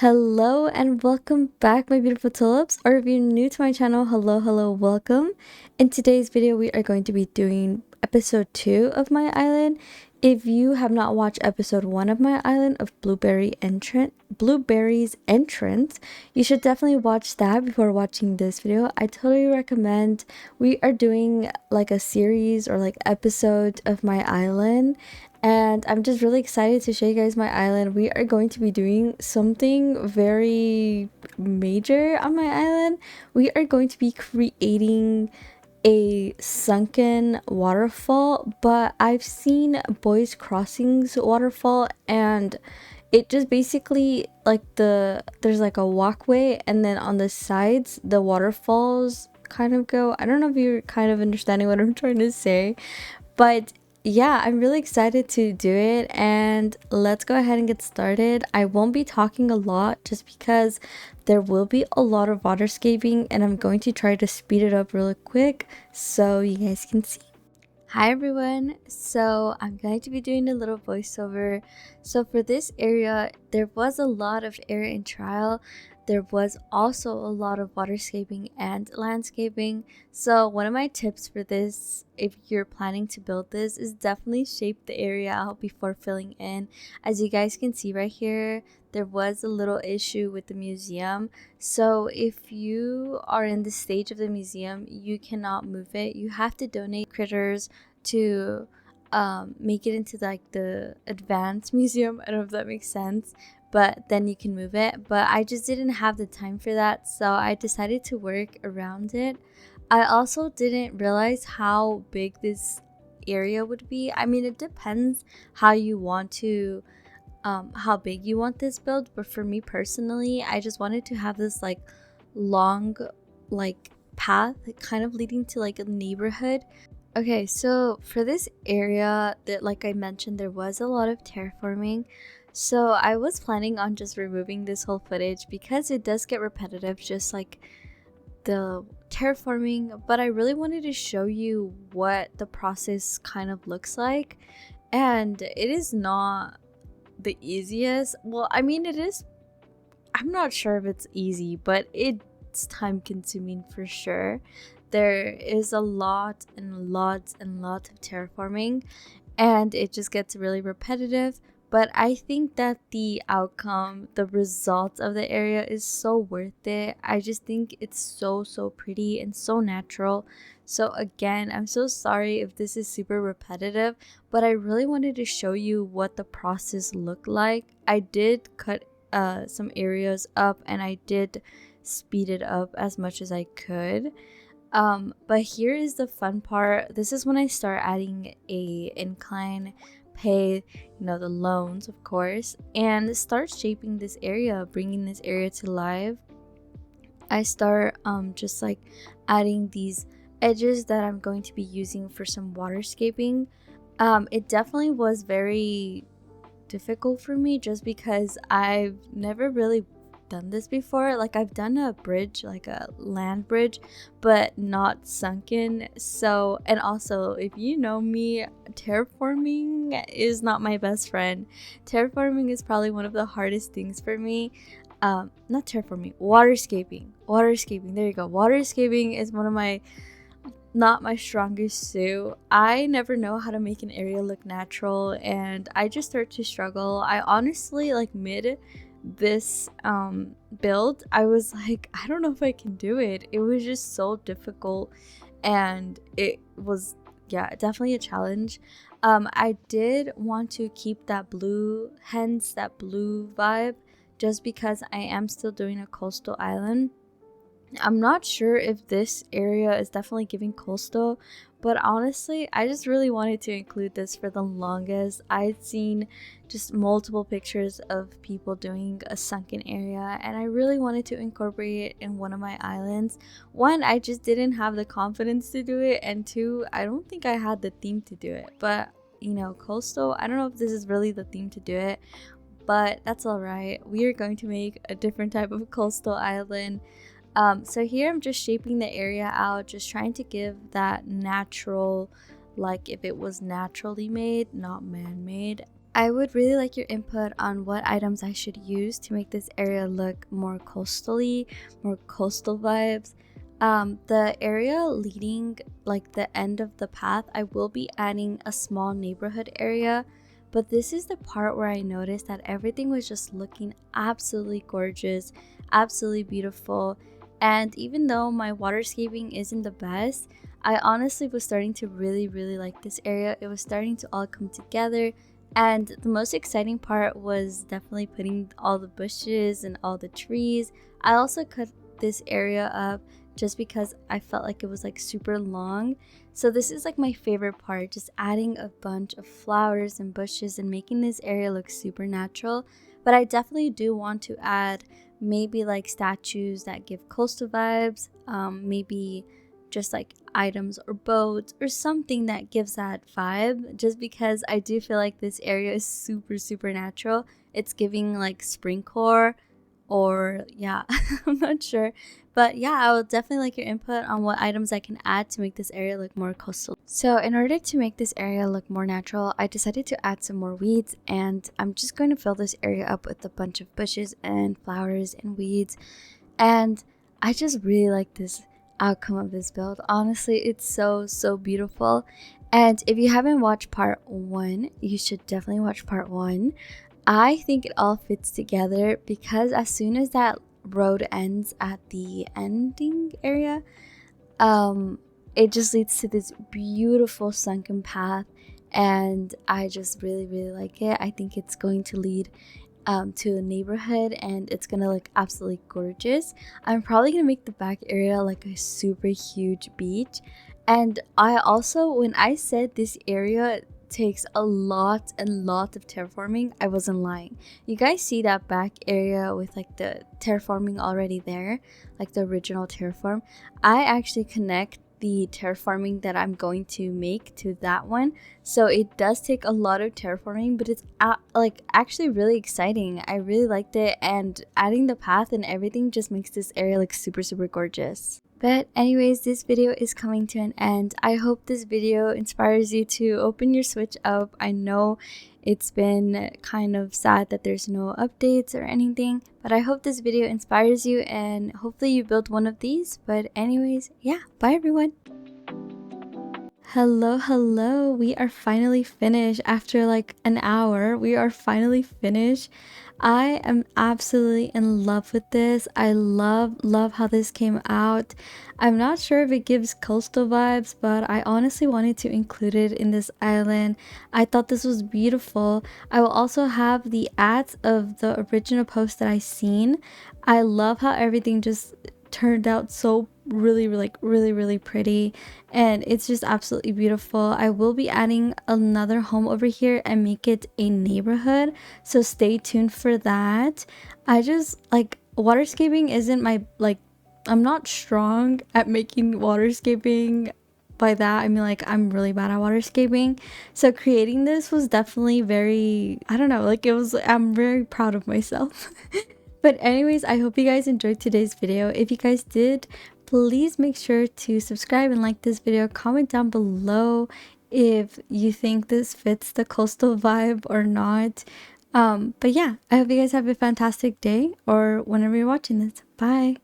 Hello and welcome back, my beautiful tulips, or if you're new to my channel, hello, welcome. In today's video we are going to be doing episode 2 of my island. If you have not watched episode 1 of my island of Blueberry's entrance, you should definitely watch that before watching this video. I totally recommend. We are doing like a series or like episode of my island, and I'm just really excited to show you guys my island. We are going to be doing something very major on my island. We are going to be creating a sunken waterfall, but I've seen Boys Crossing's waterfall, and it just basically like there's like a walkway, and then on the sides the waterfalls kind of go. I don't know if you're kind of understanding what I'm trying to say, but yeah, I'm really excited to do it, and let's go ahead and get started. I won't be talking a lot just because there will be a lot of waterscaping, and I'm going to try to speed it up really quick so you guys can see. Hi everyone, so I'm going to be doing a little voiceover. So for this area, there was a lot of area in trial. There was also a lot of waterscaping and landscaping. So one of my tips for this, if you're planning to build this, is definitely shape the area out before filling in. As you guys can see right here, there was a little issue with the museum. So if you are in the stage of the museum, you cannot move it. You have to donate critters to make it into like the advanced museum. I don't know if that makes sense, but then you can move it. But I just didn't have the time for that, so I decided to work around it. I also didn't realize how big this area would be. I mean, it depends how you want to how big you want this build, but for me personally, I just wanted to have this like long like path kind of leading to like a neighborhood. Okay, so for this area, that like I mentioned, there was a lot of terraforming. So I was planning on just removing this whole footage because it does get repetitive, just like the terraforming, but I really wanted to show you what the process kind of looks like. And it is not the easiest. Well, I mean, it is. I'm not sure if it's easy, but it's time consuming for sure. There is a lot and lots and lots of terraforming, and it just gets really repetitive. But I think that the outcome, the result of the area is so worth it. I just think it's so pretty and so natural. So again, I'm so sorry if this is super repetitive, but I really wanted to show you what the process looked like. I did cut some areas up, and I did speed it up as much as I could. But here is the fun part. This is when I start adding a incline, pay, the loans, of course, and start shaping this area, bringing this area to life. I start just like adding these edges that I'm going to be using for some waterscaping. It definitely was very difficult for me just because I've never really done this before. Like, I've done a bridge, like a land bridge, but not sunken. So, and also, if you know me, terraforming is not my best friend. Terraforming is probably one of the hardest things for me. Not terraforming, waterscaping, there you go. Waterscaping is one of my not my strongest suit. I never know how to make an area look natural, and I just start to struggle. I honestly, like, mid this build, I was like, I don't know if I can do it. It was just so difficult, and it was, yeah, definitely a challenge. I did want to keep that blue, hence that blue vibe, just because I am still doing a coastal island. I'm not sure if this area is definitely giving coastal, but honestly, I just really wanted to include this for the longest. I'd seen just multiple pictures of people doing a sunken area, and I really wanted to incorporate it in one of my islands. One, I just didn't have the confidence to do it, and two, I don't think I had the theme to do it. But, coastal, I don't know if this is really the theme to do it, but that's alright. We are going to make a different type of coastal island. So here I'm just shaping the area out, just trying to give that natural, like if it was naturally made, not man-made. I would really like your input on what items I should use to make this area look more coastal-y, more coastal vibes. The area leading like the end of the path, I will be adding a small neighborhood area, but this is the part where I noticed that everything was just looking absolutely gorgeous, absolutely beautiful. And even though my waterscaping isn't the best, I honestly was starting to really like this area. It was starting to all come together. And the most exciting part was definitely putting all the bushes and all the trees. I also cut this area up just because I felt like it was like super long. So this is like my favorite part, just adding a bunch of flowers and bushes and making this area look super natural. But I definitely do want to add maybe like statues that give coastal vibes, maybe just like items or boats or something that gives that vibe, just because I do feel like this area is super natural. It's giving like springcore, or yeah, I'm not sure, but yeah, I will definitely like your input on what items I can add to make this area look more coastal. So in order to make this area look more natural, I decided to add some more weeds, and I'm just going to fill this area up with a bunch of bushes and flowers and weeds. And I just really like this outcome of this build. Honestly, it's so beautiful. And if you haven't watched part 1, you should definitely watch part 1. I think it all fits together because as soon as that road ends at the ending area, it just leads to this beautiful sunken path, and I just really like it. I think it's going to lead to a neighborhood, and it's gonna look absolutely gorgeous. I'm probably gonna make the back area like a super huge beach. And I also, when I said this area takes a lot of terraforming, I wasn't lying. You guys see that back area with like the terraforming already there, like the original terraform? I actually connect the terraforming that I'm going to make to that one, so it does take a lot of terraforming, but it's like actually really exciting. I really liked it, and adding the path and everything just makes this area look super gorgeous. But anyways, this video is coming to an end. I hope this video inspires you to open your Switch up. I know it's been kind of sad that there's no updates or anything, but I hope this video inspires you and hopefully you build one of these. But anyways, yeah, bye everyone. Hello, we are finally finished after like an hour. We are finally finished. I am absolutely in love with this. I love how this came out. I'm not sure if it gives coastal vibes, but I honestly wanted to include it in this island. I thought this was beautiful. I will also have the ads of the original post that I seen. I love how everything just turned out so really pretty, and it's just absolutely beautiful. I will be adding another home over here and make it a neighborhood, so stay tuned for that. I just like waterscaping isn't my like, I'm not strong at making waterscaping. By that I mean like I'm really bad at waterscaping, so creating this was definitely very, I don't know, like it was, I'm very proud of myself. But anyways, I hope you guys enjoyed today's video. If you guys did, please make sure to subscribe and like this video. Comment down below if you think this fits the coastal vibe or not. But yeah, I hope you guys have a fantastic day or whenever you're watching this. Bye.